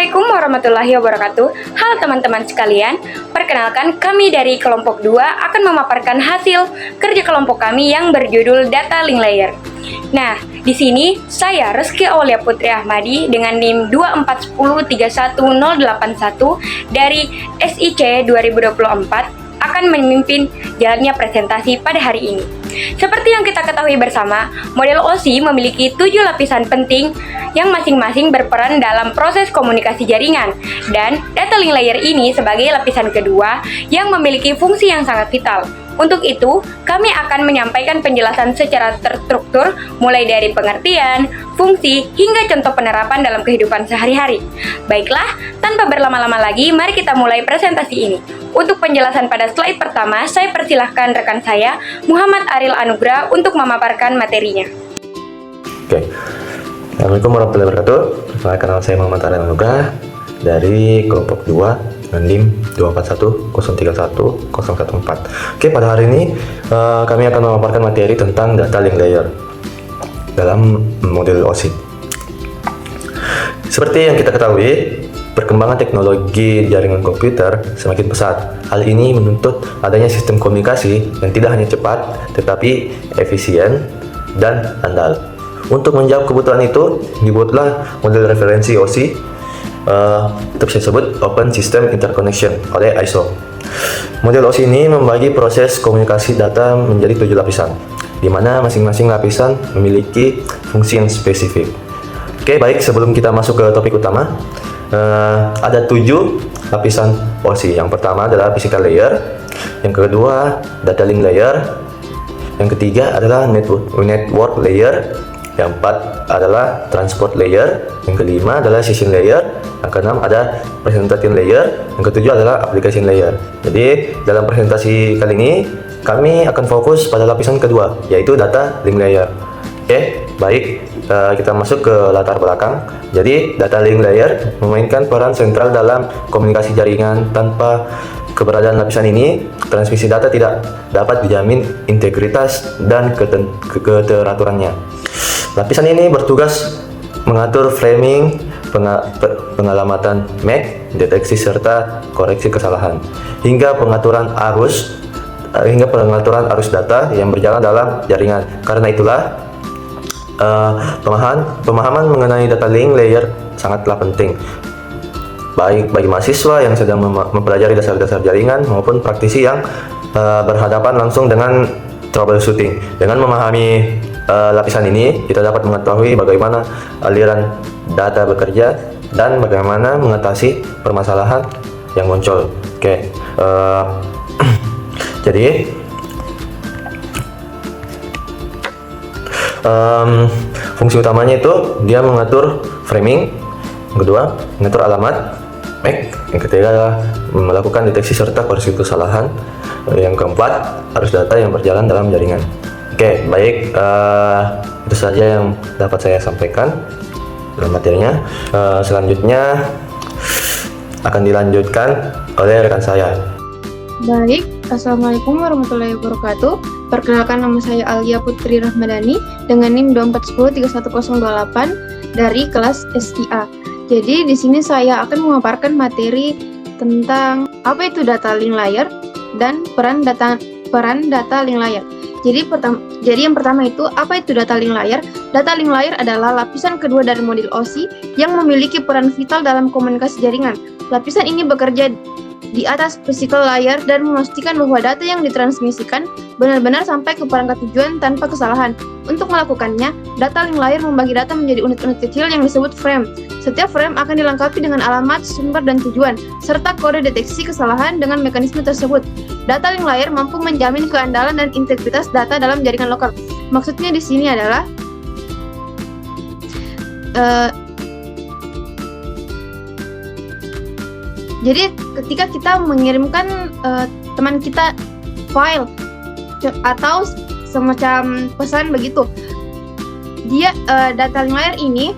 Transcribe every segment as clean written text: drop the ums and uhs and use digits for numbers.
Assalamualaikum warahmatullahi wabarakatuh. Halo teman-teman sekalian, perkenalkan kami dari kelompok 2 akan memaparkan hasil kerja kelompok kami yang berjudul Data Link Layer. Nah, di sini saya Reski Aulia Putri Ahmadi dengan NIM 241031081 dari SIC 2024 akan memimpin jalannya presentasi pada hari ini. Seperti yang kita ketahui bersama, model OSI memiliki 7 lapisan penting yang masing-masing berperan dalam proses komunikasi jaringan, dan data link layer ini sebagai lapisan kedua yang memiliki fungsi yang sangat vital. Untuk itu, kami akan menyampaikan penjelasan secara terstruktur mulai dari pengertian, fungsi, hingga contoh penerapan dalam kehidupan sehari-hari. Baiklah, tanpa berlama-lama lagi, mari kita mulai presentasi ini. Untuk penjelasan pada slide pertama, saya persilahkan rekan saya, Muhammad Aril Anugrah, untuk memaparkan materinya. Oke. Assalamualaikum warahmatullahi wabarakatuh. Perkenalkan, saya Muhammad Aril Anugrah dari kelompok 2 dengan NIM 241031014. Oke, pada hari ini kami akan memaparkan materi tentang data link layer dalam model OSI. Seperti yang kita ketahui, perkembangan teknologi jaringan komputer semakin pesat. Hal ini menuntut adanya sistem komunikasi yang tidak hanya cepat, tetapi efisien dan andal. Untuk menjawab kebutuhan itu, dibuatlah model referensi OSI atau bisa disebut Open System Interconnection oleh ISO. Model OSI ini membagi proses komunikasi data menjadi 7 lapisan, di mana masing-masing lapisan memiliki fungsi yang spesifik. Oke, baik, sebelum kita masuk ke topik utama, ada 7 lapisan OSI. Yang pertama adalah physical layer, yang kedua data link layer, yang ketiga adalah network layer, yang keempat adalah transport layer, yang kelima adalah session layer, yang keenam ada presentation layer, yang ketujuh adalah application layer. Jadi dalam presentasi kali ini kami akan fokus pada lapisan kedua, yaitu data link layer. Oke, baik, kita masuk ke latar belakang. Jadi data link layer memainkan peran sentral dalam komunikasi jaringan. Tanpa keberadaan lapisan ini, transmisi data tidak dapat dijamin integritas dan keteraturannya. Lapisan ini bertugas mengatur framing, pengalamatan MAC, deteksi serta koreksi kesalahan, hingga pengaturan arus data yang berjalan dalam jaringan. Karena itulah pemahaman mengenai data link layer sangatlah penting, baik bagi mahasiswa yang sedang mempelajari dasar-dasar jaringan maupun praktisi yang berhadapan langsung dengan troubleshooting. Dengan memahami lapisan ini, kita dapat mengetahui bagaimana aliran data bekerja dan bagaimana mengatasi permasalahan yang muncul. Oke, jadi fungsi utamanya itu dia mengatur framing, yang kedua mengatur alamat MAC, yang ketiga adalah melakukan deteksi serta koreksi kesalahan, yang keempat arus data yang berjalan dalam jaringan. Oke, baik, itu saja yang dapat saya sampaikan dalam materinya. Selanjutnya akan dilanjutkan oleh rekan saya. Baik, Assalamualaikum warahmatullahi wabarakatuh. Perkenalkan, nama saya Alia Putri Rahmadani dengan NIM 241031028 dari kelas SIA. Jadi di sini saya akan memaparkan materi tentang apa itu data link layer dan peran data link layer. Jadi yang pertama itu, apa itu data link layer? Data link layer adalah lapisan kedua dari model OSI yang memiliki peran vital dalam komunikasi jaringan. Lapisan ini bekerja di atas physical layer dan memastikan bahwa data yang ditransmisikan benar-benar sampai ke perangkat tujuan tanpa kesalahan. Untuk melakukannya, data link layer membagi data menjadi unit-unit kecil yang disebut frame. Setiap frame akan dilengkapi dengan alamat, sumber, dan tujuan, serta kode deteksi kesalahan dengan mekanisme tersebut. Data link layer mampu menjamin keandalan dan integritas data dalam jaringan lokal. Maksudnya di sini adalah jadi ketika kita mengirimkan teman kita file atau semacam pesan begitu, dia data link layer ini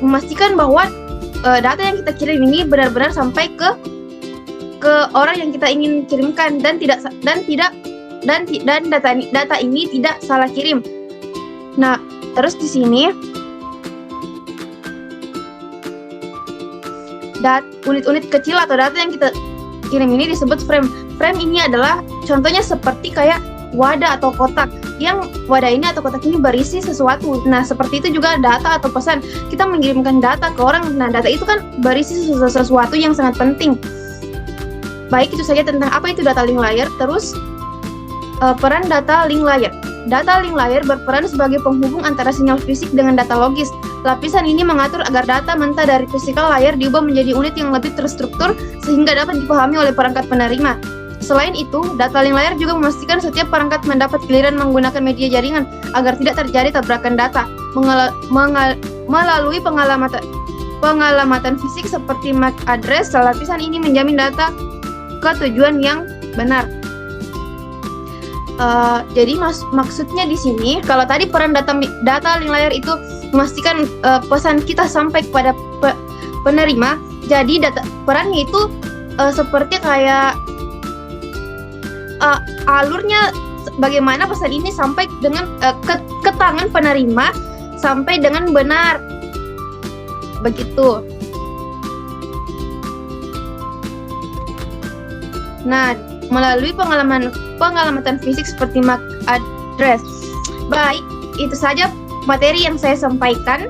memastikan bahwa data yang kita kirim ini benar-benar sampai ke orang yang kita ingin kirimkan dan data ini tidak salah kirim. Nah, terus di sini unit-unit kecil atau data yang kita kirim ini disebut frame. Frame ini adalah contohnya seperti kayak wadah atau kotak, yang wadah ini atau kotak ini berisi sesuatu. Nah, seperti itu juga data atau pesan. Kita mengirimkan data ke orang, nah data itu kan berisi sesuatu yang sangat penting. Baik, itu saja tentang apa itu data link layer. Terus peran data link layer. Data link layer berperan sebagai penghubung antara sinyal fisik dengan data logis. Lapisan ini mengatur agar data mentah dari physical layer diubah menjadi unit yang lebih terstruktur sehingga dapat dipahami oleh perangkat penerima. Selain itu, data link layer juga memastikan setiap perangkat mendapat giliran menggunakan media jaringan agar tidak terjadi tabrakan data. Melalui pengalamatan fisik seperti MAC address, lapisan ini menjamin data ke tujuan yang benar. Jadi maksudnya di sini, kalau tadi peran data link layer itu memastikan pesan kita sampai kepada penerima, jadi perannya itu seperti kayak alurnya bagaimana pesan ini sampai dengan ke tangan penerima sampai dengan benar. Begitu. Nah, melalui pengalamatan fisik seperti MAC address. Baik, itu saja materi yang saya sampaikan.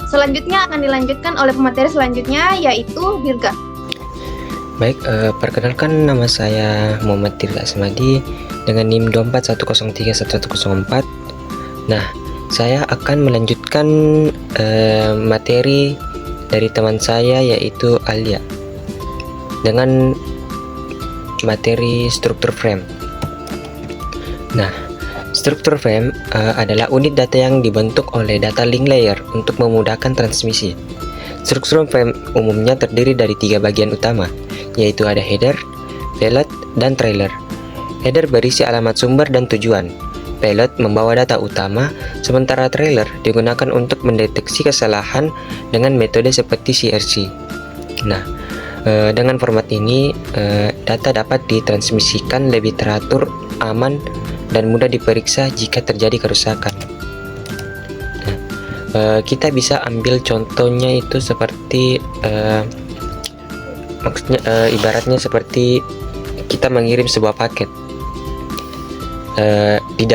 Selanjutnya akan dilanjutkan oleh pemateri selanjutnya, yaitu Dirga. Baik, perkenalkan, nama saya Muhammad Dirga Asmadi dengan NIM 241031104. Nah, saya akan melanjutkan materi dari teman saya yaitu Alia dengan materi struktur frame. Nah, struktur frame adalah unit data yang dibentuk oleh data link layer untuk memudahkan transmisi. Struktur frame umumnya terdiri dari 3 bagian utama, yaitu ada header, payload, dan trailer. Header berisi alamat sumber dan tujuan. Payload membawa data utama, sementara trailer digunakan untuk mendeteksi kesalahan dengan metode seperti CRC. Nah, dengan format ini, data dapat ditransmisikan lebih teratur, aman, dan mudah diperiksa jika terjadi kerusakan. Kita bisa ambil contohnya itu seperti ibaratnya seperti kita mengirim sebuah paket. Di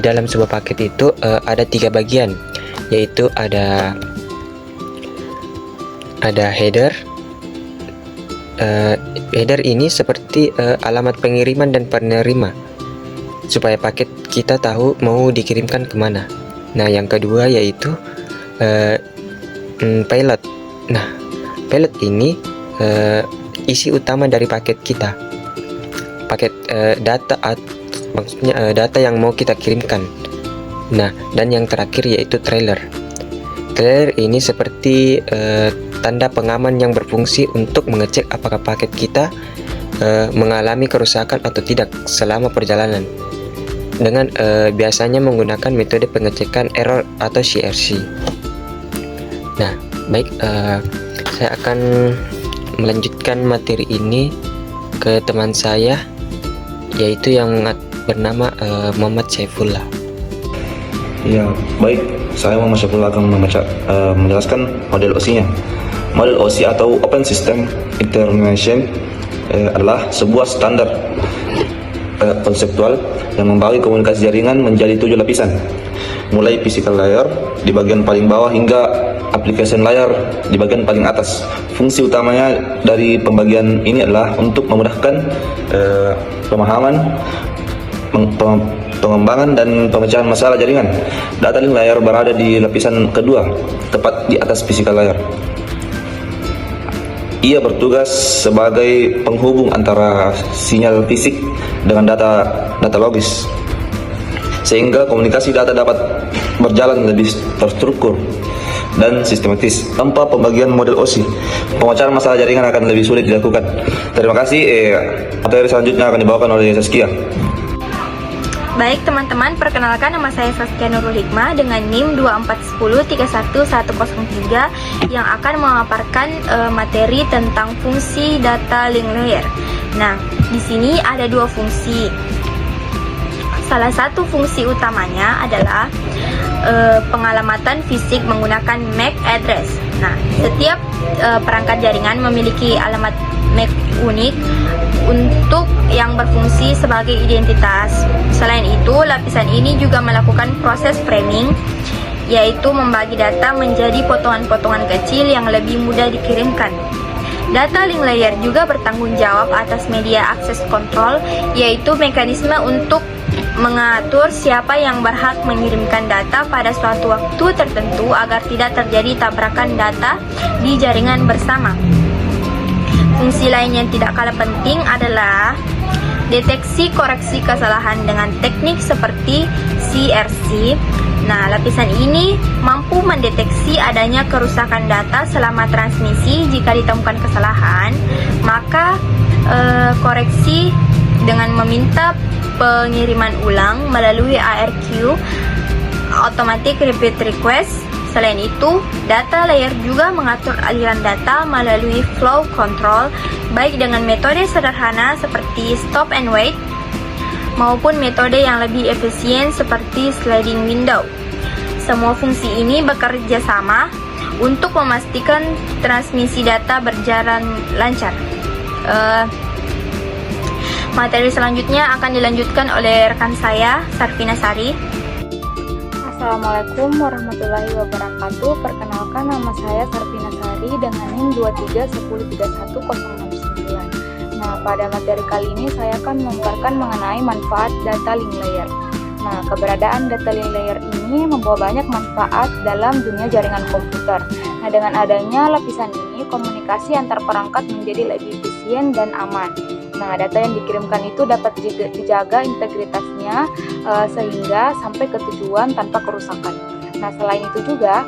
dalam sebuah paket itu ada 3 bagian, yaitu ada header. Header ini seperti alamat pengiriman dan penerima, supaya paket kita tahu mau dikirimkan kemana. Nah, yang kedua yaitu payload. Nah, payload ini isi utama dari paket kita, maksudnya data yang mau kita kirimkan. Nah, dan yang terakhir yaitu trailer. Trailer ini seperti tanda pengaman yang berfungsi untuk mengecek apakah paket kita mengalami kerusakan atau tidak selama perjalanan, dengan biasanya menggunakan metode pengecekan error atau CRC. Nah, baik, saya akan melanjutkan materi ini ke teman saya, yaitu yang bernama Muhammad Saifullah. Ya, baik. Saya Muhammad Saifullah akan menjelaskan model OSI-nya. Model OSI atau Open System Interconnection adalah sebuah standar konseptual yang membagi komunikasi jaringan menjadi 7 lapisan, mulai physical layer di bagian paling bawah hingga application layer di bagian paling atas. Fungsi utamanya dari pembagian ini adalah untuk memudahkan pemahaman, pengembangan dan pemecahan masalah jaringan. Data link layer berada di lapisan kedua, tepat di atas physical layer. Ia bertugas sebagai penghubung antara sinyal fisik dengan data logis, sehingga komunikasi data dapat berjalan lebih terstruktur dan sistematis. Tanpa pembagian model OSI, pemecahan masalah jaringan akan lebih sulit dilakukan. Terima kasih. Materi selanjutnya akan dibawakan oleh Saskia. Baik teman-teman, perkenalkan, nama saya Saskia Nurul Hikmah dengan NIM 241031103 yang akan memaparkan materi tentang fungsi data link layer. Nah, di sini ada 2 fungsi. Salah satu fungsi utamanya adalah pengalamatan fisik menggunakan MAC address. Nah, setiap perangkat jaringan memiliki alamat MAC unik untuk yang berfungsi sebagai identitas. Selain itu, lapisan ini juga melakukan proses framing, yaitu membagi data menjadi potongan-potongan kecil yang lebih mudah dikirimkan. Data link layer juga bertanggung jawab atas media access control, yaitu mekanisme untuk mengatur siapa yang berhak mengirimkan data pada suatu waktu tertentu agar tidak terjadi tabrakan data di jaringan bersama. Fungsi lain yang tidak kalah penting adalah deteksi koreksi kesalahan dengan teknik seperti CRC. Nah, lapisan ini mampu mendeteksi adanya kerusakan data selama transmisi. Jika ditemukan kesalahan, maka koreksi dengan meminta pengiriman ulang melalui ARQ, Automatic Repeat Request. Selain itu, data layer juga mengatur aliran data melalui flow control, baik dengan metode sederhana seperti stop and wait, maupun metode yang lebih efisien seperti sliding window. Semua fungsi ini bekerja sama untuk memastikan transmisi data berjalan lancar. Materi selanjutnya akan dilanjutkan oleh rekan saya, Sarvina Sari. Assalamualaikum warahmatullahi wabarakatuh. Perkenalkan, nama saya Sarvina Sari dengan NIM 231031069. Nah, pada materi kali ini saya akan memaparkan mengenai manfaat data link layer. Nah, keberadaan data link layer ini membawa banyak manfaat dalam dunia jaringan komputer. Nah, dengan adanya lapisan ini, komunikasi antar perangkat menjadi lebih efisien dan aman. Nah, data yang dikirimkan itu dapat dijaga integritasnya sehingga sampai ke tujuan tanpa kerusakan. Nah, selain itu juga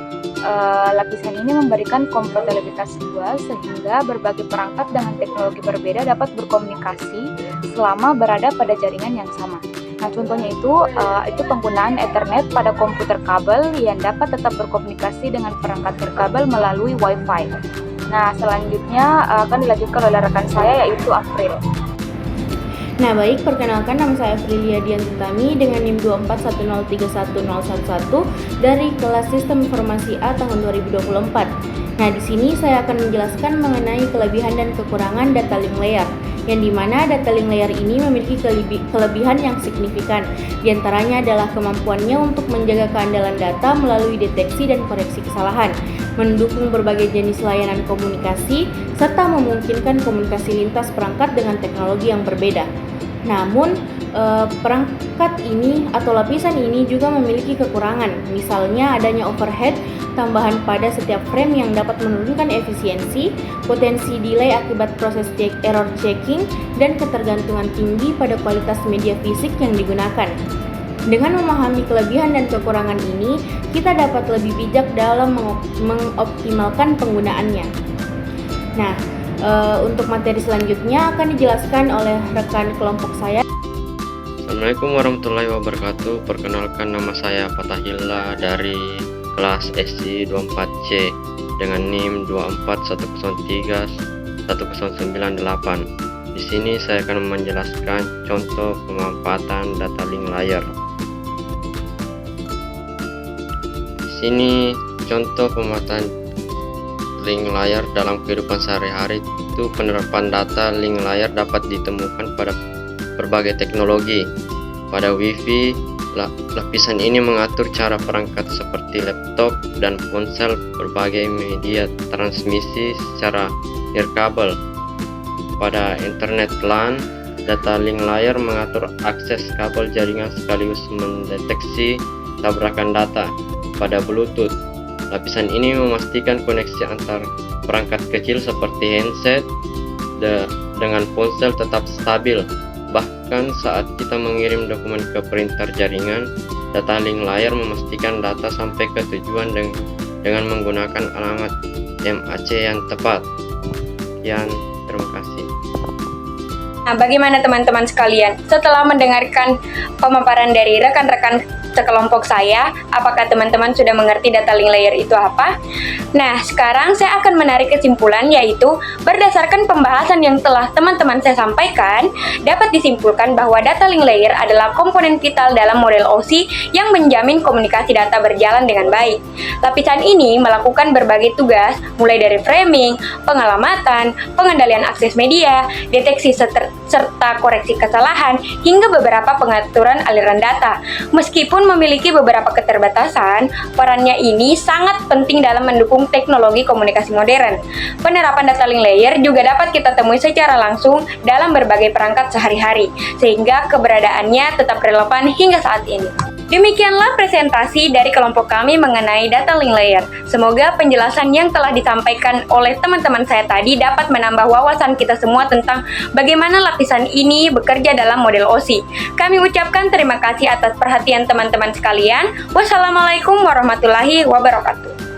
lapisan ini memberikan kompatibilitas luas sehingga berbagai perangkat dengan teknologi berbeda dapat berkomunikasi selama berada pada jaringan yang sama. Nah, contohnya itu penggunaan Ethernet pada komputer kabel yang dapat tetap berkomunikasi dengan perangkat nirkabel melalui Wi-Fi. Nah, selanjutnya akan dilanjutkan oleh rekan saya, yaitu April. Nah, baik, perkenalkan, nama saya Aprilia Diantutami dengan NIM 241031011 dari kelas Sistem Informasi A tahun 2024. Nah, di sini saya akan menjelaskan mengenai kelebihan dan kekurangan data link layer, yang dimana data link layer ini memiliki kelebihan yang signifikan. Di antaranya adalah kemampuannya untuk menjaga keandalan data melalui deteksi dan koreksi kesalahan, mendukung berbagai jenis layanan komunikasi, serta memungkinkan komunikasi lintas perangkat dengan teknologi yang berbeda. Namun, perangkat ini atau lapisan ini juga memiliki kekurangan, misalnya adanya overhead tambahan pada setiap frame yang dapat menurunkan efisiensi, potensi delay akibat proses error checking, dan ketergantungan tinggi pada kualitas media fisik yang digunakan. Dengan memahami kelebihan dan kekurangan ini, kita dapat lebih bijak dalam mengoptimalkan penggunaannya. Nah, untuk materi selanjutnya akan dijelaskan oleh rekan kelompok saya. Assalamualaikum warahmatullahi wabarakatuh. Perkenalkan, nama saya Fatahillah dari kelas SI 24C dengan NIM 241031098. Di sini saya akan menjelaskan contoh pemanfaatan data link layer. Di sini contoh pemanfaatan link layer dalam kehidupan sehari-hari. Itu penerapan data link layer dapat ditemukan pada berbagai teknologi. Pada Wi-Fi, lapisan ini mengatur cara perangkat seperti laptop dan ponsel berbagai media transmisi secara nirkabel. Pada internet LAN, data link layer mengatur akses kabel jaringan sekaligus mendeteksi tabrakan data. Pada Bluetooth, lapisan ini memastikan koneksi antar perangkat kecil seperti handset dengan ponsel tetap stabil. Bahkan saat kita mengirim dokumen ke printer jaringan, data link layer memastikan data sampai ke tujuan dengan menggunakan alamat MAC yang tepat. Sekian, terima kasih. Nah, bagaimana teman-teman sekalian? Setelah mendengarkan pemaparan dari rekan-rekan sekelompok saya, apakah teman-teman sudah mengerti data link layer itu apa? Nah, sekarang saya akan menarik kesimpulan, yaitu berdasarkan pembahasan yang telah teman-teman saya sampaikan, dapat disimpulkan bahwa data link layer adalah komponen vital dalam model OSI yang menjamin komunikasi data berjalan dengan baik. Lapisan ini melakukan berbagai tugas, mulai dari framing, pengalamatan, pengendalian akses media, deteksi serta koreksi kesalahan, hingga beberapa pengaturan aliran data. Meskipun memiliki beberapa keterbatasan, perannya ini sangat penting dalam mendukung teknologi komunikasi modern. Penerapan data link layer juga dapat kita temui secara langsung dalam berbagai perangkat sehari-hari, sehingga keberadaannya tetap relevan hingga saat ini. Demikianlah presentasi dari kelompok kami mengenai data link layer. Semoga penjelasan yang telah disampaikan oleh teman-teman saya tadi dapat menambah wawasan kita semua tentang bagaimana lapisan ini bekerja dalam model OSI. Kami ucapkan terima kasih atas perhatian teman-teman sekalian. Wassalamualaikum warahmatullahi wabarakatuh.